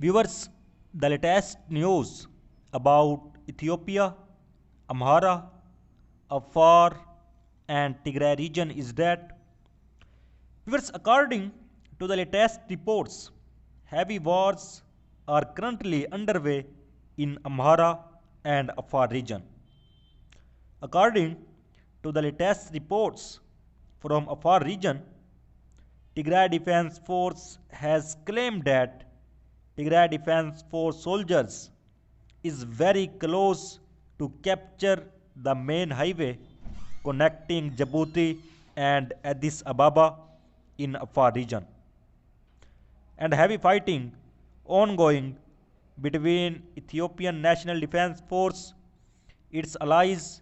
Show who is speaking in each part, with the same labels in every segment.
Speaker 1: Viewers, the latest news about Ethiopia, Amhara, Afar, and Tigray region is that, viewers, according to the latest reports, heavy wars are currently underway in Amhara and Afar region. According to the latest reports from Afar region, Tigray Defense Force has claimed that Tigray Defense Force soldiers is very close to capture the main highway connecting Djibouti and Addis Ababa in Afar region. And heavy fighting ongoing between Ethiopian National Defense Force, its allies,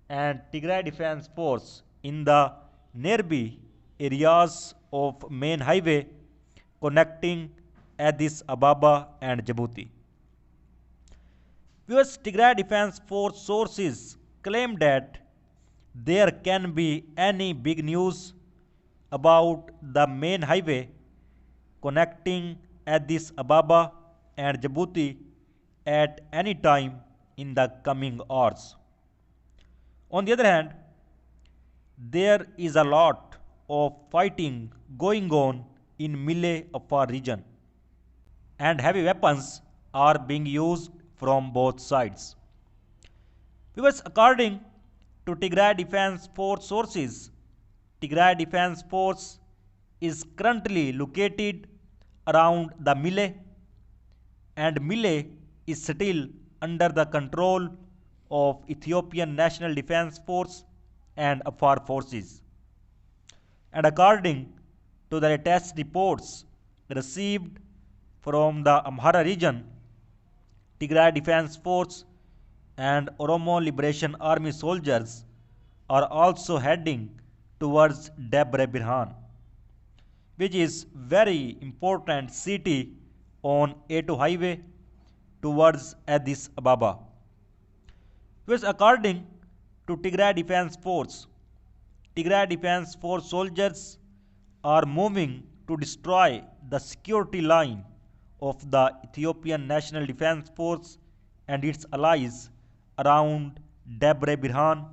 Speaker 1: and Tigray Defense Force in the nearby areas of main highway connecting Addis Ababa and Djibouti. US Tigray Defense Force sources claim that there can be any big news about the main highway connecting Addis Ababa and Djibouti at any time in the coming hours. On the other hand, there is a lot of fighting going on in Mille Afar region, and heavy weapons are being used from both sides. Because according to Tigray Defense Force sources, Tigray Defense Force is currently located around the Mille, and Mille is still under the control of Ethiopian National Defense Force and Afar forces. And according to the latest reports received from the Amhara region, Tigray Defense Force and Oromo Liberation Army soldiers are also heading towards Debre Birhan, which is very important city on A2 highway towards Addis Ababa. Which according to Tigray Defense Force, Tigray Defense Force soldiers are moving to destroy the security line of the Ethiopian National Defense Force and its allies around Debre Birhan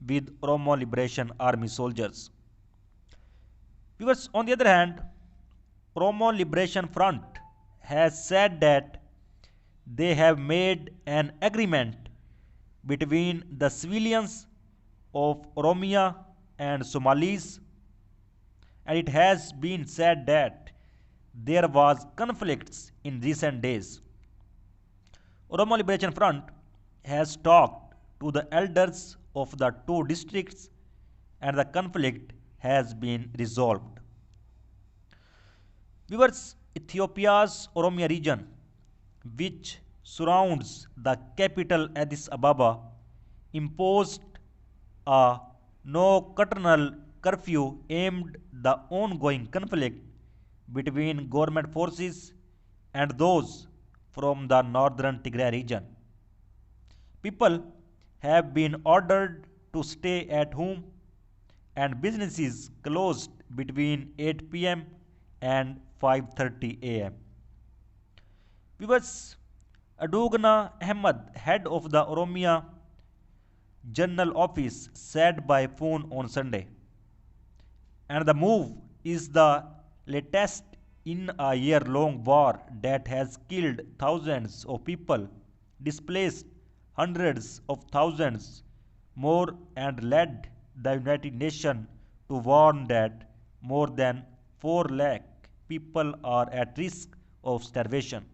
Speaker 1: with Oromo Liberation Army soldiers. Because on the other hand, Oromo Liberation Front has said that they have made an agreement between the civilians of Oromia and Somalis, and it has been said that there was conflicts in recent days. Oromo Liberation Front has talked to the elders of the two districts and the conflict has been resolved. Viewers, Ethiopia's Oromia region, which surrounds the capital Addis Ababa, imposed a no-nocturnal curfew aimed the ongoing conflict between government forces and those from the northern Tigray region. People have been ordered to stay at home and businesses closed between 8 p.m. and 5:30 a.m. Viewers, Adugna Ahmed, head of the Oromia General Office, said by phone on Sunday. And the move is the latest in a year-long war that has killed thousands of people, displaced hundreds of thousands more, and led the United Nations to warn that more than 4 lakh people are at risk of starvation.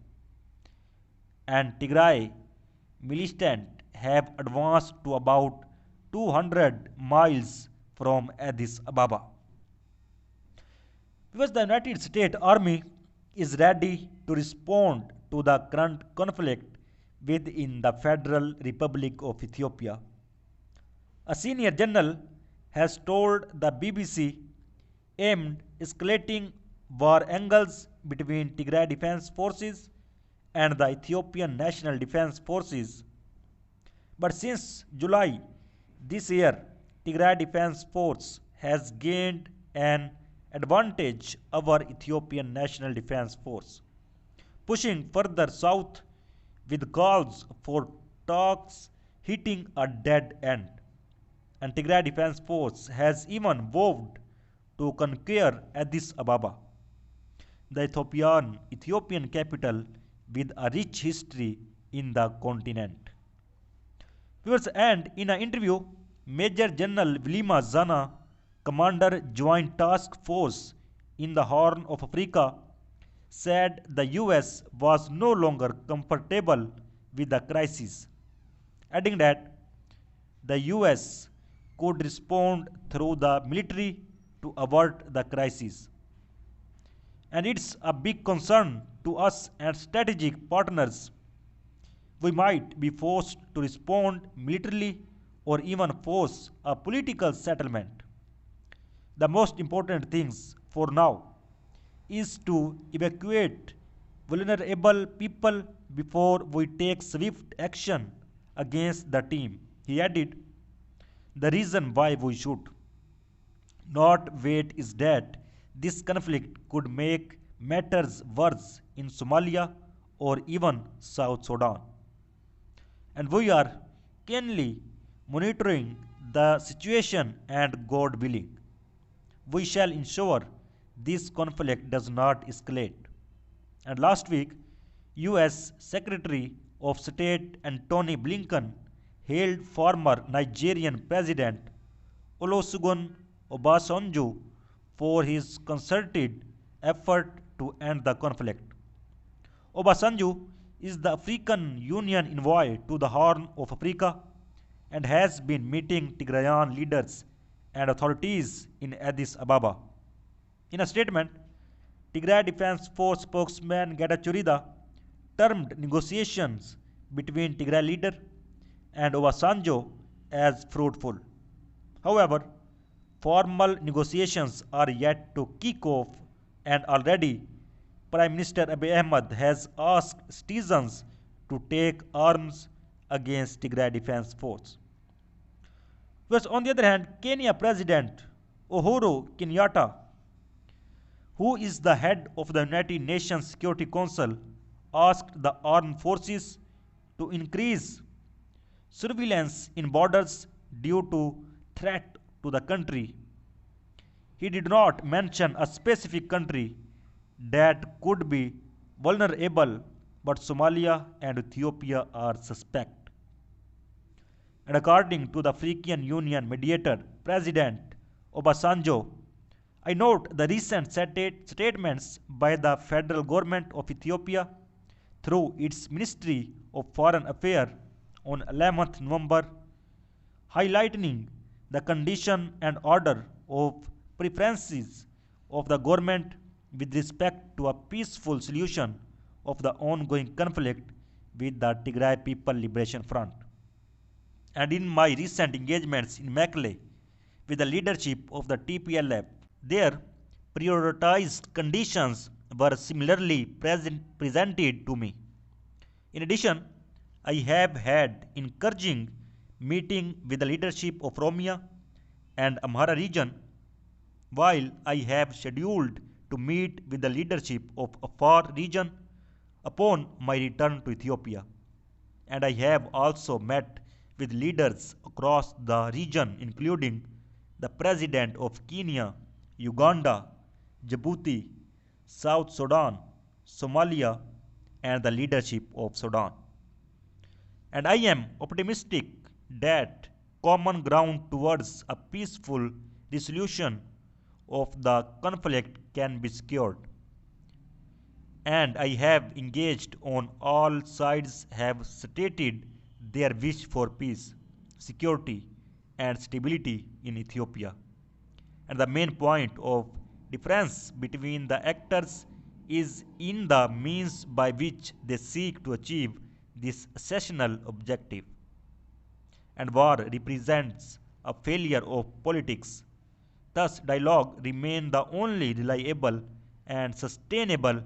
Speaker 1: And Tigray militants have advanced to about 200 miles from Addis Ababa. Because the United States Army is ready to respond to the current conflict within the Federal Republic of Ethiopia. A senior general has told the BBC aimed escalating war angles between Tigray Defense Forces and the Ethiopian National Defense Forces. But since July this year, Tigray Defense Force has gained an advantage over Ethiopian National Defense Force. pushing further south with calls for talks hitting a dead end. And Tigray Defense Force has even vowed to conquer Addis Ababa, the Ethiopian capital with a rich history in the continent. Viewers, and in an interview, Major General Vilima Zana, Commander Joint Task Force in the Horn of Africa, said the US was no longer comfortable with the crisis, adding that the US could respond through the military to avert the crisis. And it's a big concern to us and strategic partners. We might be forced to respond militarily or even force a political settlement. The most important things for now is to evacuate vulnerable people before we take swift action against the team. He added, the reason why we should not wait is that this conflict could make matters worse in Somalia or even South Sudan. And we are keenly monitoring the situation and God willing, we shall ensure this conflict does not escalate. And last week, US Secretary of State Antony Blinken hailed former Nigerian President Olusegun Obasanjo for his concerted effort to end the conflict. Obasanjo is the African Union envoy to the Horn of Africa and has been meeting Tigrayan leaders and authorities in Addis Ababa. In a statement, Tigray Defense Force spokesman Getachew Reda termed negotiations between Tigray leader and Obasanjo as fruitful. However, formal negotiations are yet to kick off, and already Prime Minister Abiy Ahmed has asked citizens to take arms against Tigray Defense Force. Whereas on the other hand, Kenya President Uhuru Kenyatta, who is the head of the United Nations Security Council, asked the armed forces to increase surveillance in borders due to threat to the country. He did not mention a specific country that could be vulnerable, but Somalia and Ethiopia are suspect. And according to the African Union mediator, President Obasanjo, I note the recent statements by the federal government of Ethiopia through its Ministry of Foreign Affairs on 11th November, highlighting the condition and order of preferences of the government with respect to a peaceful solution of the ongoing conflict with the Tigray People Liberation Front. And in my recent engagements in Mekelle with the leadership of the TPLF, their prioritized conditions were similarly presented to me. In addition, I have had encouraging meeting with the leadership of Oromia and Amhara region, while I have scheduled to meet with the leadership of Afar region upon my return to Ethiopia. And I have also met with leaders across the region, including the President of Kenya, Uganda, Djibouti, South Sudan, Somalia, and the leadership of Sudan. And I am optimistic that common ground towards a peaceful resolution of the conflict can be secured. And I have engaged on all sides have stated their wish for peace, security, and stability in Ethiopia. And the main point of difference between the actors is in the means by which they seek to achieve this secessional objective. And war represents a failure of politics. Thus, dialogue remains the only reliable and sustainable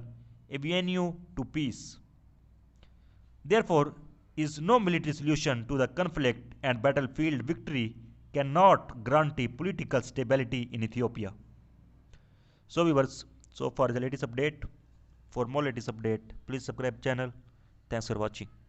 Speaker 1: avenue to peace. Therefore, is no military solution to the conflict, and battlefield victory cannot guarantee political stability in Ethiopia. So viewers, so far the latest update. For more latest update, please subscribe channel. Thanks for watching.